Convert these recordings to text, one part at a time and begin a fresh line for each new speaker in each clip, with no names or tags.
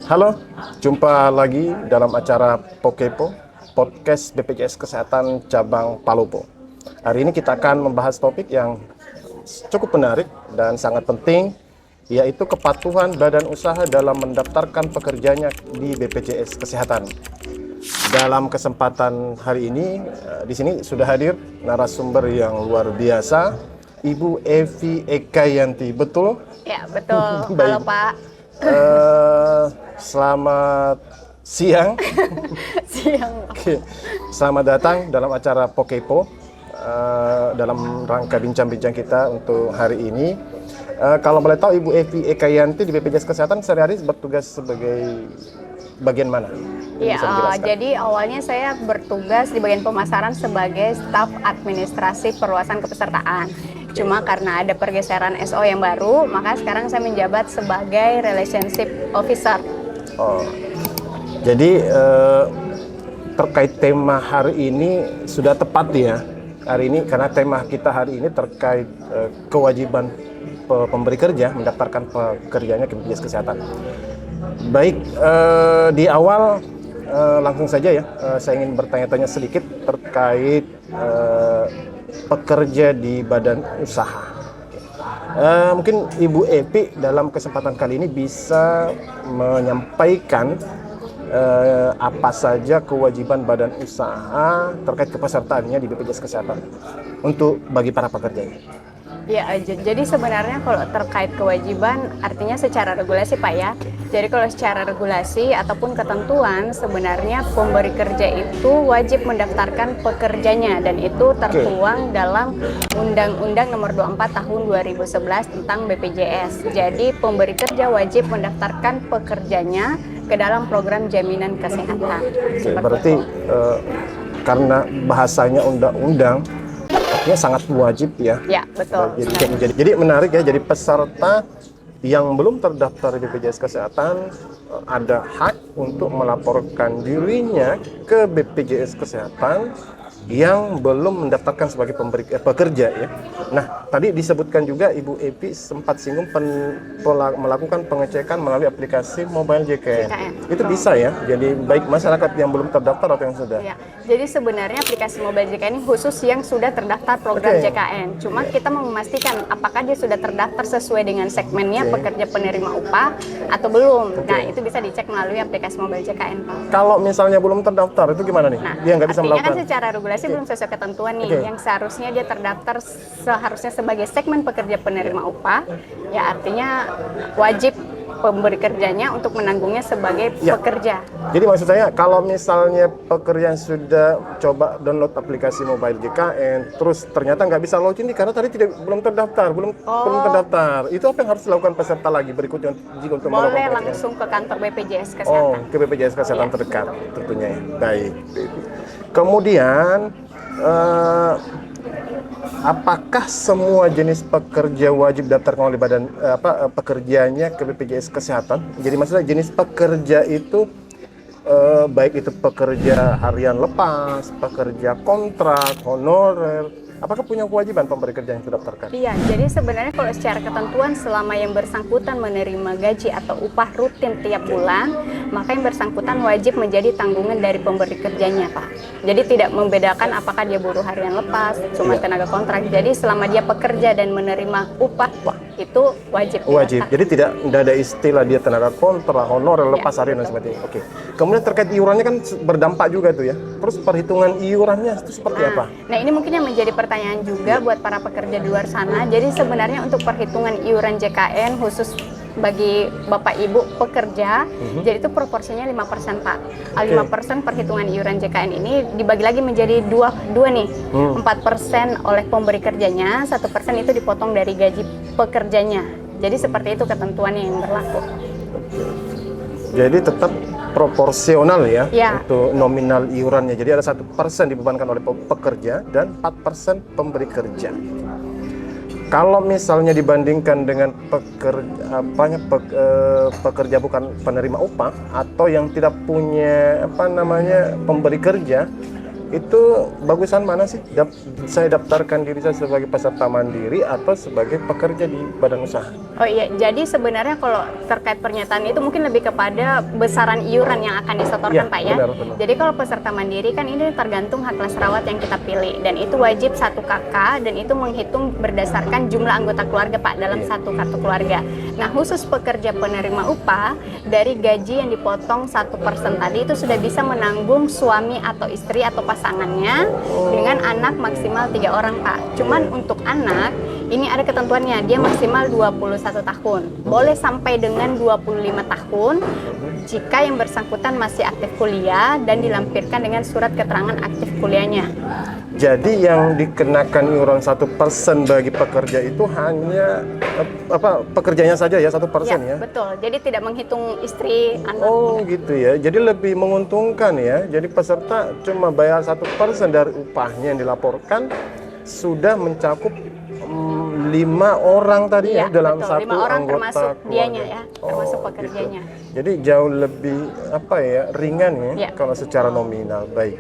Halo, jumpa lagi dalam acara Pokepo, podcast BPJS Kesehatan Cabang Palopo. Hari ini kita akan membahas topik yang cukup menarik dan sangat penting, yaitu kepatuhan badan usaha dalam mendaftarkan pekerjanya di BPJS Kesehatan. Dalam kesempatan hari ini, di sini sudah hadir narasumber yang luar biasa, Ibu Evi Ekayanti, betul?
Ya, betul. Halo Pak.
Selamat siang.
Siang.
Oke. Selamat datang dalam acara Pokepo, dalam rangka bincang-bincang kita untuk hari ini. Kalau boleh tahu, Ibu Evi Ekayanti di BPJS Kesehatan sehari-hari bertugas sebagai bagian mana?
Ya, jadi awalnya saya bertugas di bagian pemasaran sebagai staf administrasi perluasan kepesertaan. Cuma karena ada pergeseran SO yang baru, maka sekarang saya menjabat sebagai relationship officer.
Oh, jadi terkait tema hari ini sudah tepat ya hari ini, karena tema kita hari ini terkait kewajiban pemberi kerja mendaftarkan pekerjaannya ke BPJS Kesehatan. Baik, di awal langsung saja ya, saya ingin bertanya-tanya sedikit terkait pekerja di badan usaha. Mungkin Ibu Evi dalam kesempatan kali ini bisa menyampaikan apa saja kewajiban badan usaha terkait kepesertaannya di BPJS Kesehatan untuk bagi para pekerjanya.
Ya, jadi sebenarnya kalau terkait kewajiban artinya secara regulasi Pak ya. Jadi kalau secara regulasi ataupun ketentuan sebenarnya pemberi kerja itu wajib mendaftarkan pekerjanya, dan itu tertuang dalam Undang-Undang Nomor 24 Tahun 2011 tentang BPJS. Jadi pemberi kerja wajib mendaftarkan pekerjanya ke dalam program jaminan kesehatan.
Berarti karena bahasanya undang-undang, artinya sangat wajib ya.
Ya, betul.
Jadi menarik ya, jadi peserta yang belum terdaftar di BPJS Kesehatan ada hak untuk melaporkan dirinya ke BPJS Kesehatan yang belum mendaftarkan sebagai pekerja ya. Nah, tadi disebutkan juga Ibu Evi sempat singgung melakukan pengecekan melalui aplikasi mobile JKN. Itu bisa ya, jadi baik masyarakat yang belum terdaftar atau yang sudah.
Ya, jadi sebenarnya aplikasi mobile JKN ini khusus yang sudah terdaftar program JKN. Cuma kita mau memastikan apakah dia sudah terdaftar sesuai dengan segmennya pekerja penerima upah atau belum. Nah, itu bisa dicek melalui aplikasi mobile JKN, Pak.
Kalau misalnya belum terdaftar itu gimana nih?
Nah,
dia nggak bisa melakukan.
Kan secara regulasi belum sesuai ketentuan nih. Yang seharusnya dia terdaftar seharusnya sebagai segmen pekerja penerima upah, ya artinya wajib pemberi kerjanya untuk menanggungnya sebagai pekerja.
Jadi maksud saya, kalau misalnya pekerja sudah coba download aplikasi mobile JKN, terus ternyata nggak bisa login karena tadi belum terdaftar, belum terdaftar, itu apa yang harus dilakukan peserta lagi berikutnya jika untuk melakukan?
Boleh langsung ke kantor BPJS Kesehatan.
Oh, ke BPJS Kesehatan terdekat tentunya ya. Baik. Kemudian apakah semua jenis pekerja wajib daftarkan oleh badan pekerjanya ke BPJS Kesehatan? Jadi maksudnya jenis pekerja itu baik itu pekerja harian lepas, pekerja kontrak, honorer, apakah punya kewajiban pemberi kerja yang terdaftarkan?
Iya, jadi sebenarnya kalau secara ketentuan selama yang bersangkutan menerima gaji atau upah rutin tiap bulan, maka yang bersangkutan wajib menjadi tanggungan dari pemberi kerjanya, Pak. Jadi tidak membedakan apakah dia buruh harian lepas, cuma tenaga kontrak. Jadi selama dia pekerja dan menerima upah, itu wajib.
Wajib. Jadi tidak ada istilah dia tenaga kontrak, honorer, lepas harian dan sebagainya. Oke. Kemudian terkait iurannya kan berdampak juga tuh ya. Terus perhitungan iurannya itu seperti apa?
Nah, ini mungkin yang menjadi pertanyaan juga buat para pekerja di luar sana. Jadi sebenarnya untuk perhitungan iuran JKN khusus bagi Bapak Ibu pekerja, jadi itu proporsinya 5% Pak. 5% perhitungan iuran JKN ini dibagi lagi menjadi dua nih. 4% oleh pemberi kerjanya, 1% itu dipotong dari gaji pekerjanya. Jadi seperti itu ketentuannya yang berlaku.
Jadi tetap proporsional ya, untuk nominal iurannya. Jadi ada 1% dibebankan oleh pekerja dan 4% pemberi kerja. Kalau misalnya dibandingkan dengan pekerja bukan penerima upah atau yang tidak punya pemberi kerja, Itu bagusan mana sih? Saya daftarkan diri saya sebagai peserta mandiri atau sebagai pekerja di badan usaha?
Oh iya, jadi sebenarnya kalau terkait pernyataan itu mungkin lebih kepada besaran iuran yang akan disetorkan
Iya,
Pak ya.
benar.
Jadi kalau peserta mandiri kan ini tergantung hak kelas rawat yang kita pilih dan itu wajib 1 KK dan itu menghitung berdasarkan jumlah anggota keluarga Pak dalam
Iya.
satu kartu keluarga. Nah khusus pekerja penerima upah dari gaji yang dipotong 1% tadi itu sudah bisa menanggung suami atau istri atau pasangannya dengan anak maksimal 3 orang Pak. Cuman untuk anak ini ada ketentuannya, dia maksimal 21 tahun. Boleh sampai dengan 25 tahun jika yang bersangkutan masih aktif kuliah dan dilampirkan dengan surat keterangan aktif kuliahnya.
Jadi yang dikenakan iuran 1% bagi pekerja itu hanya pekerjanya saja ya 1% ya?
Betul. Jadi tidak menghitung istri, anak.
Oh gitu ya. Jadi lebih menguntungkan ya. Jadi peserta cuma bayar 1% dari upahnya yang dilaporkan sudah mencakup 5 orang tadi ya dalam
betul.
1
5 orang
anggota
termasuk
keluarga.
dianya ya, termasuk pekerjanya.
Gitu. Jadi jauh lebih ringan ya
Iya.
kalau secara nominal. Baik.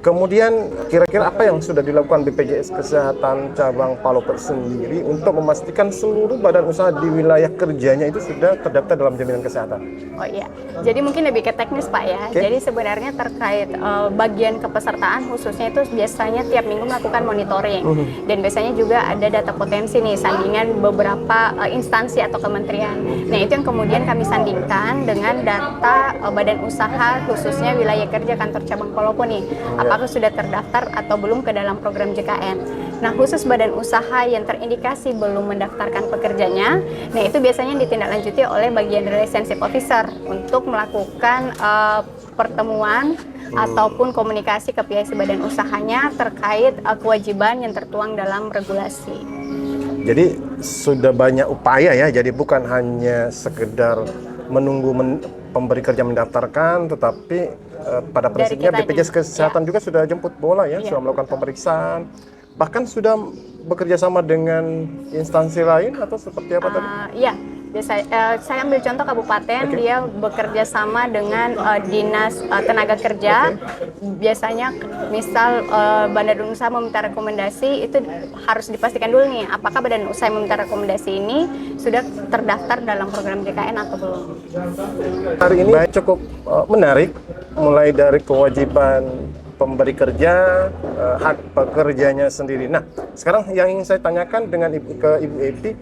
Kemudian kira-kira apa yang sudah dilakukan BPJS Kesehatan cabang Palopo sendiri untuk memastikan seluruh badan usaha di wilayah kerjanya itu sudah terdaftar dalam jaminan kesehatan?
Oh iya, jadi mungkin lebih ke teknis Pak ya.
Oke.
Jadi sebenarnya terkait bagian kepesertaan khususnya itu biasanya tiap minggu melakukan monitoring dan biasanya juga ada data potensi nih sandingan beberapa instansi atau kementerian. Nah itu yang kemudian kami sandingkan dengan data badan usaha khususnya wilayah kerja kantor cabang Palopo nih. Apakah sudah terdaftar atau belum ke dalam program JKN. Nah khusus badan usaha yang terindikasi belum mendaftarkan pekerjanya, nah itu biasanya ditindaklanjuti oleh bagian relationship officer untuk melakukan pertemuan ataupun komunikasi ke pihak si badan usahanya terkait kewajiban yang tertuang dalam regulasi.
Jadi sudah banyak upaya ya, jadi bukan hanya sekedar menunggu pemberi kerja mendaftarkan, tetapi pada prinsipnya BPJS Kesehatan juga sudah jemput bola ya, sudah melakukan pemeriksaan, bahkan sudah bekerja sama dengan instansi lain atau seperti apa tadi?
Iya, saya ambil contoh kabupaten, dia bekerja sama dengan dinas tenaga kerja. Biasanya misal badan usaha meminta rekomendasi, itu harus dipastikan dulu nih, apakah badan usaha yang meminta rekomendasi ini sudah terdaftar dalam program JKN atau belum.
Hari ini cukup menarik, mulai dari kewajiban pemberi kerja, hak pekerjanya sendiri. Nah, sekarang yang ingin saya tanyakan dengan Ibu Epi,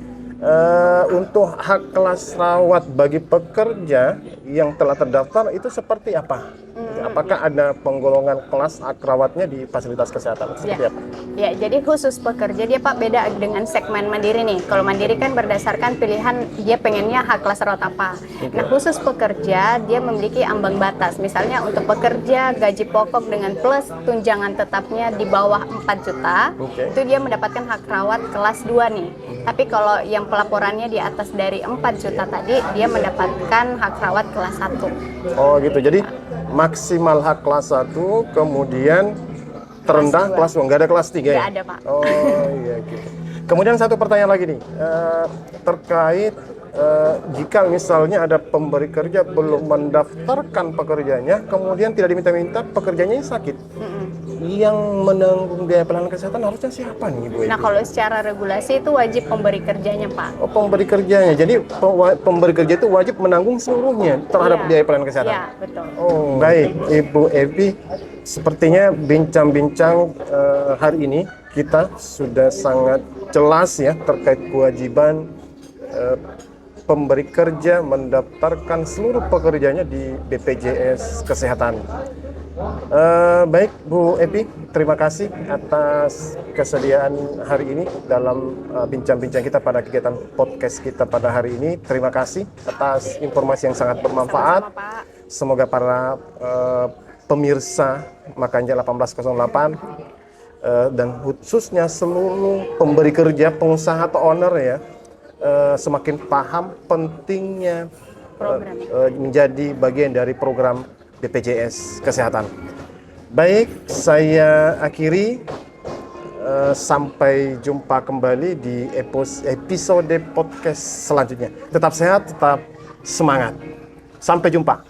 untuk hak kelas rawat bagi pekerja yang telah terdaftar itu seperti apa? Apakah ada penggolongan kelas hak rawatnya di fasilitas kesehatan? Seperti apa?
Ya, jadi khusus pekerja dia Pak beda dengan segmen mandiri nih. Kalau mandiri kan berdasarkan pilihan dia pengennya hak kelas rawat apa. Nah khusus pekerja dia memiliki ambang batas. Misalnya untuk pekerja gaji pokok dengan plus tunjangan tetapnya di bawah 4 juta, itu dia mendapatkan hak rawat kelas 2 nih. Tapi kalau yang pelaporannya di atas dari 4 juta tadi, dia mendapatkan hak rawat kelas 1.
Oh gitu, jadi maksimal hak kelas 1, kemudian terendah kelas 2, nggak ada kelas 3 ya?
Nggak ada Pak.
Oh iya gitu. Kemudian satu pertanyaan lagi nih, terkait jika misalnya ada pemberi kerja belum mendaftarkan pekerjanya, kemudian tidak diminta-minta, pekerjanya sakit. Yang menanggung biaya pelayanan kesehatan harusnya siapa nih Ibu Epi?
Nah kalau secara regulasi itu wajib pemberi kerjanya Pak.
Oh, pemberi kerjanya. Jadi pemberi kerja itu wajib menanggung seluruhnya terhadap biaya pelayanan kesehatan.
Iya, betul.
Oh, baik Ibu Epi. Sepertinya bincang-bincang hari ini kita sudah sangat jelas ya terkait kewajiban pemberi kerja mendaftarkan seluruh pekerjanya di BPJS Kesehatan. Baik Bu Epi, terima kasih atas kesediaan hari ini dalam bincang-bincang kita pada kegiatan podcast kita pada hari ini. Terima kasih atas informasi yang sangat bermanfaat.
Sama-sama, Pak.
Semoga para pemirsa Makanja 1808 dan khususnya seluruh pemberi kerja, pengusaha atau owner ya semakin paham pentingnya menjadi bagian dari program BPJS Kesehatan. Baik, saya akhiri. Sampai jumpa kembali di episode podcast selanjutnya. Tetap sehat, tetap semangat. Sampai jumpa.